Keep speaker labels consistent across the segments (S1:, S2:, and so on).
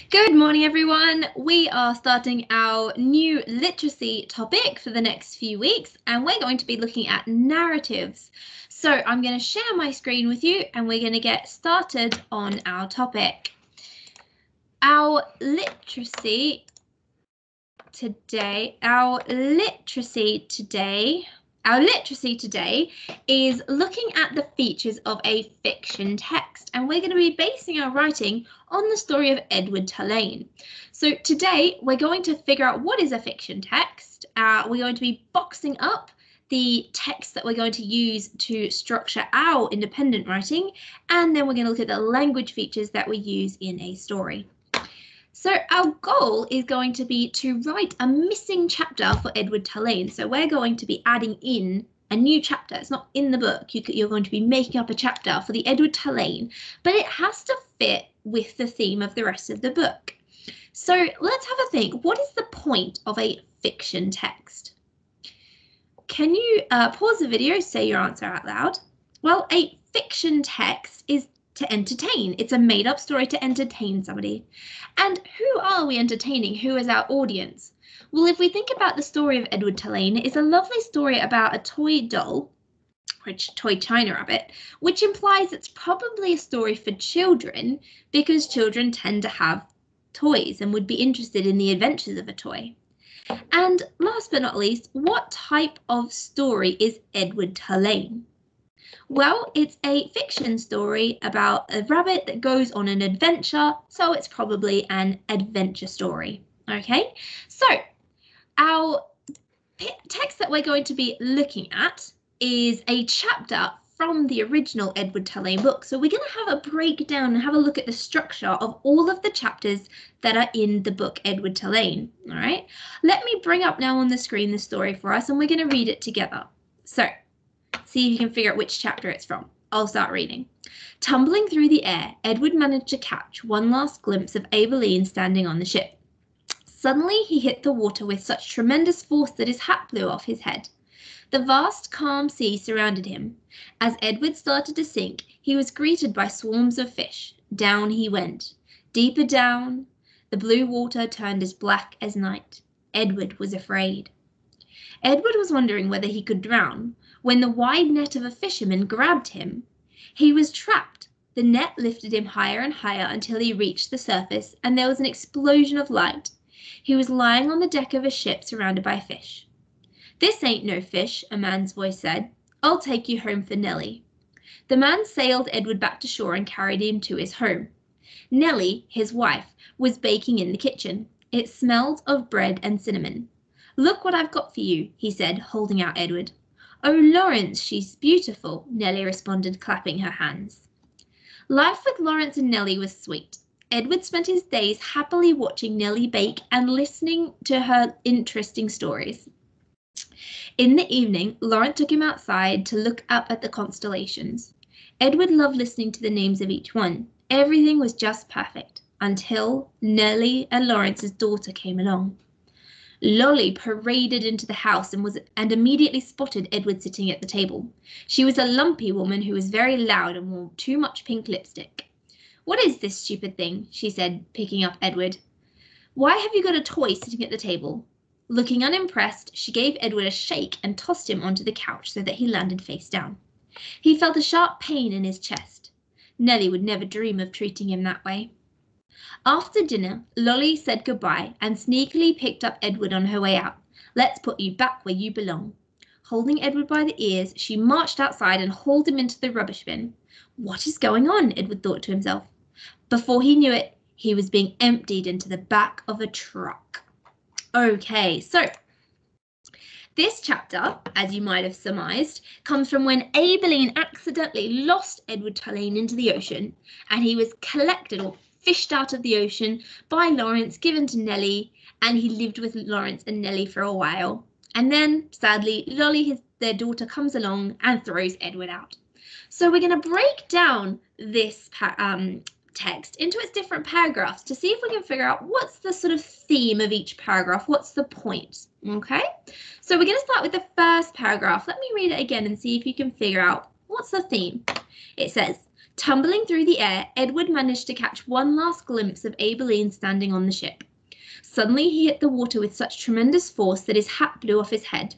S1: Good morning, everyone. We are starting our new literacy topic for the next few weeks, and we're going to be looking at narratives. So I'm going to share my screen with you, and we're going to get started on our topic. Our literacy today is looking at the features of a fiction text, and we're going to be basing our writing on the story of Edward Tulane. So today we're going to figure out what is a fiction text. We're going to be boxing up the text that we're going to use to structure our independent writing, and then we're going to look at the language features that we use in a story. So our goal is going to be to write a missing chapter for Edward Tulane. So we're going to be adding in a new chapter. It's not in the book. You're going to be making up a chapter for the Edward Tulane, but it has to fit with the theme of the rest of the book. So let's have a think. What is the point of a fiction text? Can you pause the video, say your answer out loud? Well, a fiction text is to entertain. It's a made-up story to entertain somebody. And who are we entertaining? Who is our audience? Well, if we think about the story of Edward Tulane, it's a lovely story about a toy doll, toy China rabbit, which implies it's probably a story for children because children tend to have toys and would be interested in the adventures of a toy. And last but not least, what type of story is Edward Tulane? Well, it's a fiction story about a rabbit that goes on an adventure, so it's probably an adventure story. Okay, so our text that we're going to be looking at is a chapter from the original Edward Tulane book. So we're going to have a breakdown and have a look at the structure of all of the chapters that are in the book Edward Tulane. All right, let me bring up now on the screen the story for us, and we're going to read it together. So see if you can figure out which chapter it's from. I'll start reading. Tumbling through the air, Edward managed to catch one last glimpse of Aileen standing on the ship. Suddenly he hit the water with such tremendous force that his hat blew off his head. The vast, calm sea surrounded him. As Edward started to sink, he was greeted by swarms of fish. Down he went. Deeper down, the blue water turned as black as night. Edward was afraid. Edward was wondering whether he could drown when the wide net of a fisherman grabbed him. He was trapped. The net lifted him higher and higher until he reached the surface, and there was an explosion of light. He was lying on the deck of a ship surrounded by fish. "This ain't no fish," a man's voice said. "I'll take you home for Nellie." The man sailed Edward back to shore and carried him to his home. Nellie, his wife, was baking in the kitchen. It smelled of bread and cinnamon. "Look what I've got for you," he said, holding out Edward. "Oh, Lawrence, she's beautiful," Nellie responded, clapping her hands. Life with Lawrence and Nellie was sweet. Edward spent his days happily watching Nellie bake and listening to her interesting stories. In the evening, Lawrence took him outside to look up at the constellations. Edward loved listening to the names of each one. Everything was just perfect until Nellie and Lawrence's daughter came along. Lolly paraded into the house and immediately spotted Edward sitting at the table. She was a lumpy woman who was very loud and wore too much pink lipstick. "What is this stupid thing?" she said, picking up Edward. "Why have you got a toy sitting at the table?" Looking unimpressed, she gave Edward a shake and tossed him onto the couch so that he landed face down. He felt a sharp pain in his chest. Nellie would never dream of treating him that way. After dinner, Lolly said goodbye and sneakily picked up Edward on her way out. "Let's put you back where you belong." Holding Edward by the ears, she marched outside and hauled him into the rubbish bin. What is going on? Edward thought to himself. Before he knew it, he was being emptied into the back of a truck. Okay, so this chapter, as you might have surmised, comes from when Aileen accidentally lost Edward Tulane into the ocean, and he was collected or fished out of the ocean by Lawrence, given to Nellie, and he lived with Lawrence and Nellie for a while. And then, sadly, Lolly, their daughter, comes along and throws Edward out. So we're going to break down this text into its different paragraphs to see if we can figure out what's the sort of theme of each paragraph, what's the point, okay? So we're going to start with the first paragraph. Let me read it again and see if you can figure out what's the theme. It says, Tumbling through the air, Edward managed to catch one last glimpse of Aibileen standing on the ship. Suddenly he hit the water with such tremendous force that his hat blew off his head.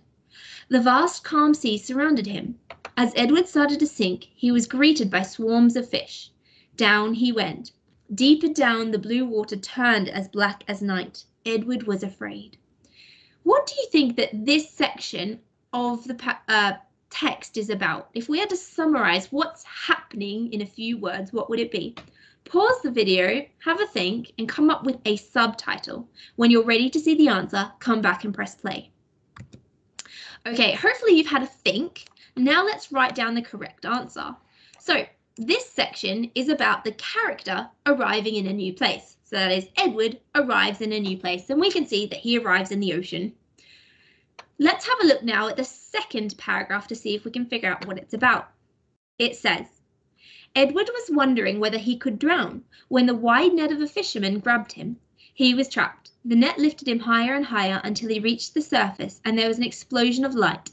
S1: The vast calm sea surrounded him. As Edward started to sink, he was greeted by swarms of fish. Down he went. Deeper down, the blue water turned as black as night. Edward was afraid. What do you think that this section of the text is about? If we had to summarize what's happening in a few words, what would it be? Pause the video, have a think, and come up with a subtitle. When you're ready to see the answer, come back and press play. Okay, hopefully you've had a think. Now let's write down the correct answer. So this section is about the character arriving in a new place. So that is Edward arrives in a new place, and we can see that he arrives in the ocean. Let's have a look now at the second paragraph to see if we can figure out what it's about. It says, Edward was wondering whether he could drown when the wide net of a fisherman grabbed him. He was trapped. The net lifted him higher and higher until he reached the surface, and there was an explosion of light.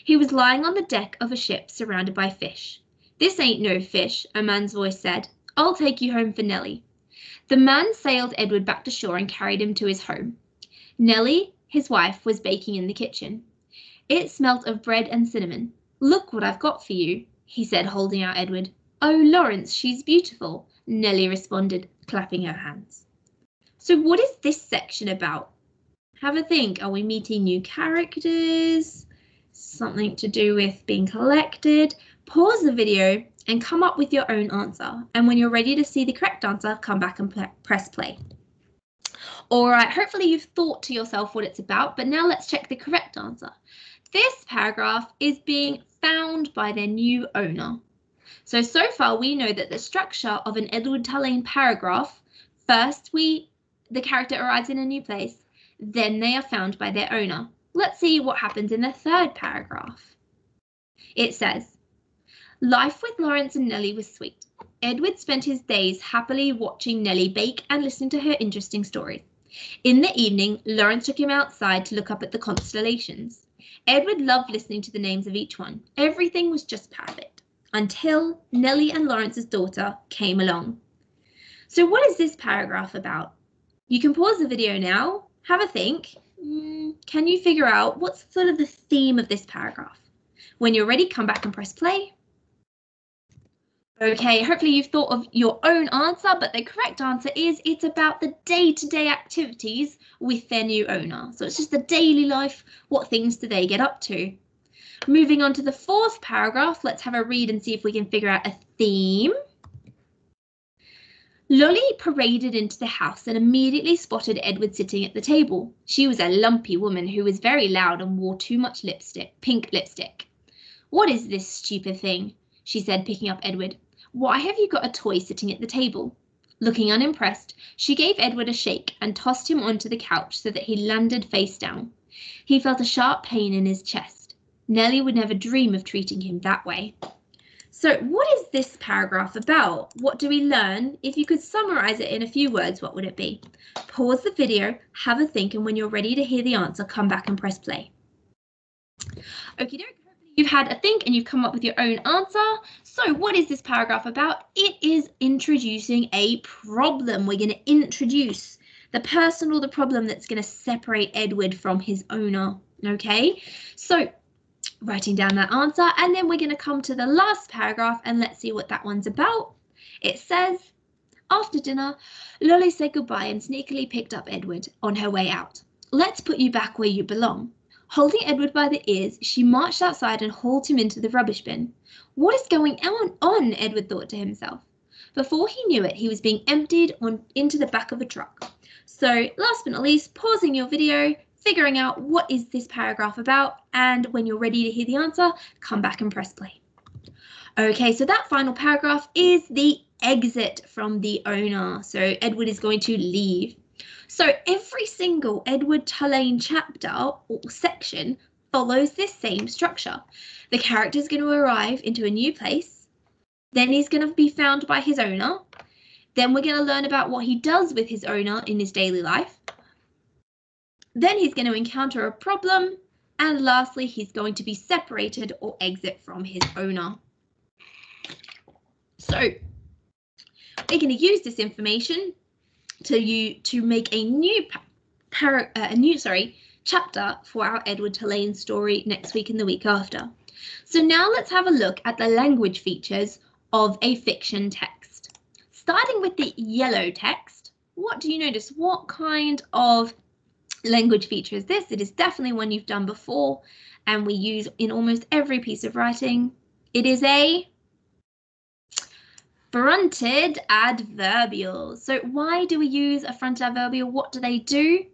S1: He was lying on the deck of a ship surrounded by fish. This ain't no fish, a man's voice said. I'll take you home for Nellie. The man sailed Edward back to shore and carried him to his home. Nellie, his wife, was baking in the kitchen. It smelt of bread and cinnamon. Look what I've got for you, he said, holding out Edward. Oh, Lawrence, she's beautiful, Nellie responded, clapping her hands. So what is this section about? Have a think. Are we meeting new characters? Something to do with being collected? Pause the video and come up with your own answer. And when you're ready to see the correct answer, come back and press play. All right, hopefully you've thought to yourself what it's about, but now let's check the correct answer. This paragraph is being found by their new owner. So far we know that the structure of an Edward Tulane paragraph, first the character arrives in a new place, then they are found by their owner. Let's see what happens in the third paragraph. It says, life with Lawrence and Nellie was sweet. Edward spent his days happily watching Nellie bake and listening to her interesting stories. In the evening, Lawrence took him outside to look up at the constellations. Edward loved listening to the names of each one. Everything was just perfect, until Nellie and Lawrence's daughter came along. So what is this paragraph about? You can pause the video now, have a think. Can you figure out what's sort of the theme of this paragraph? When you're ready, come back and press play. Okay, hopefully you've thought of your own answer, but the correct answer is it's about the day-to-day activities with their new owner. So it's just the daily life, what things do they get up to? Moving on to the fourth paragraph, let's have a read and see if we can figure out a theme. Lolly paraded into the house and immediately spotted Edward sitting at the table. She was a lumpy woman who was very loud and wore too much pink lipstick. What is this stupid thing? She said, picking up Edward. Why have you got a toy sitting at the table? Looking unimpressed, she gave Edward a shake and tossed him onto the couch so that he landed face down. He felt a sharp pain in his chest. Nellie would never dream of treating him that way. So what is this paragraph about? What do we learn? If you could summarize it in a few words, what would it be? Pause the video, have a think, and when you're ready to hear the answer, come back and press play. Okie doke. You've had a think and you've come up with your own answer. So what is this paragraph about? It is introducing a problem. We're going to introduce the person or the problem that's going to separate Edward from his owner. Okay, so writing down that answer, and then we're going to come to the last paragraph and let's see what that one's about. It says, after dinner, Lolly said goodbye and sneakily picked up Edward on her way out. Let's put you back where you belong. Holding Edward by the ears, she marched outside and hauled him into the rubbish bin. What is going on? Edward thought to himself. Before he knew it, he was being emptied into the back of a truck. So last but not least, pausing your video, figuring out what is this paragraph about, and when you're ready to hear the answer, come back and press play. Okay, so that final paragraph is the exit from the owner. So Edward is going to leave. So every single Edward Tulane chapter or section follows this same structure. The character is going to arrive into a new place, then he's going to be found by his owner, then we're going to learn about what he does with his owner in his daily life, then he's going to encounter a problem, and lastly he's going to be separated or exit from his owner. So we're going to use this information to make a new chapter for our Edward Tulane story next week and the week after. So now let's have a look at the language features of a fiction text. Starting with the yellow text, what do you notice? What kind of language feature is this? It is definitely one you've done before and we use in almost every piece of writing. It is a fronted adverbial. So why do we use a fronted adverbial? What do they do?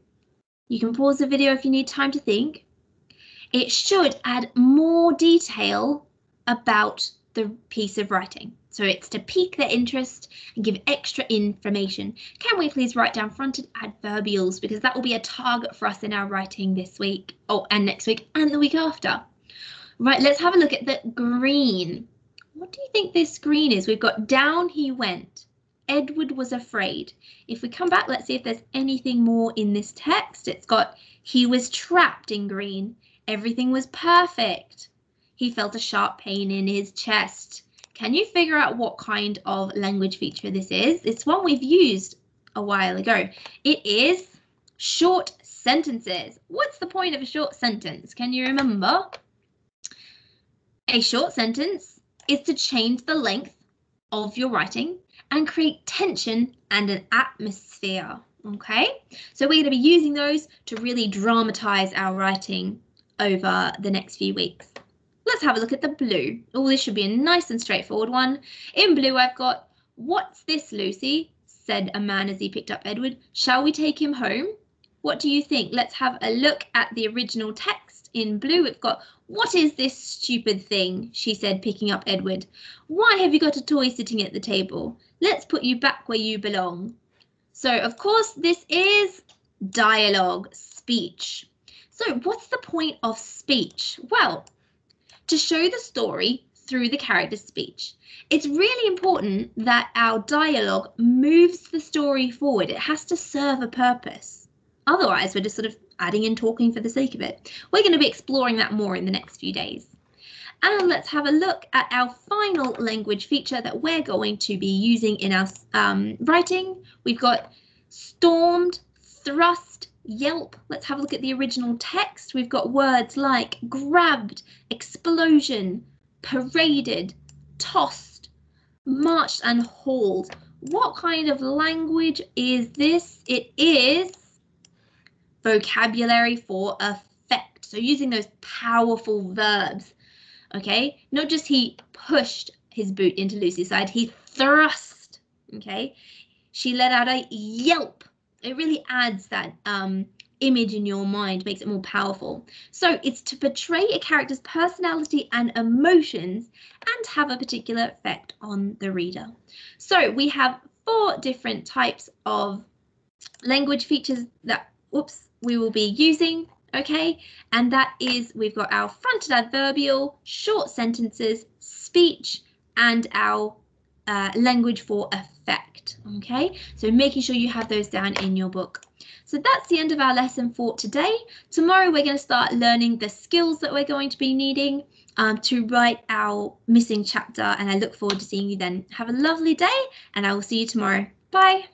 S1: You can pause the video if you need time to think. It should add more detail about the piece of writing. So it's to pique their interest and give extra information. Can we please write down fronted adverbials, because that will be a target for us in our writing this week, and next week and the week after. Right, let's have a look at the green. What do you think this green is? We've got down he went. Edward was afraid. If we come back, let's see if there's anything more in this text. It's got he was trapped in green. Everything was perfect. He felt a sharp pain in his chest. Can you figure out what kind of language feature this is? It's one we've used a while ago. It is short sentences. What's the point of a short sentence? Can you remember? A short sentence is to change the length of your writing and create tension and an atmosphere. Okay, so we're going to be using those to really dramatize our writing over the next few weeks. Let's have a look at the blue. Oh, this should be a nice and straightforward one. In blue, I've got, "What's this, Lucy?" said a man as he picked up Edward. "Shall we take him home?" What do you think? Let's have a look at the original text. In blue, we've got, "What is this stupid thing?" she said, picking up Edward. "Why have you got a toy sitting at the table? Let's put you back where you belong." So, of course, this is dialogue, speech. So what's the point of speech? Well, to show the story through the character's speech. It's really important that our dialogue moves the story forward. It has to serve a purpose. Otherwise, we're just sort of adding and talking for the sake of it. We're going to be exploring that more in the next few days. And let's have a look at our final language feature that we're going to be using in our writing. We've got stormed, thrust, yelp. Let's have a look at the original text. We've got words like grabbed, explosion, paraded, tossed, marched and hauled. What kind of language is this? It is vocabulary for effect. So using those powerful verbs. Okay, not just he pushed his boot into Lucy's side, he thrust. Okay, she let out a yelp. It really adds that image in your mind, makes it more powerful. So it's to portray a character's personality and emotions and have a particular effect on the reader. So we have 4 different types of language features that we will be using. Okay, and that is, we've got our fronted adverbial, short sentences, speech, and our language for effect. Okay, so making sure you have those down in your book. So that's the end of our lesson for today. Tomorrow we're going to start learning the skills that we're going to be needing to write our missing chapter, and I look forward to seeing you then. Have a lovely day, and I will see you tomorrow. Bye.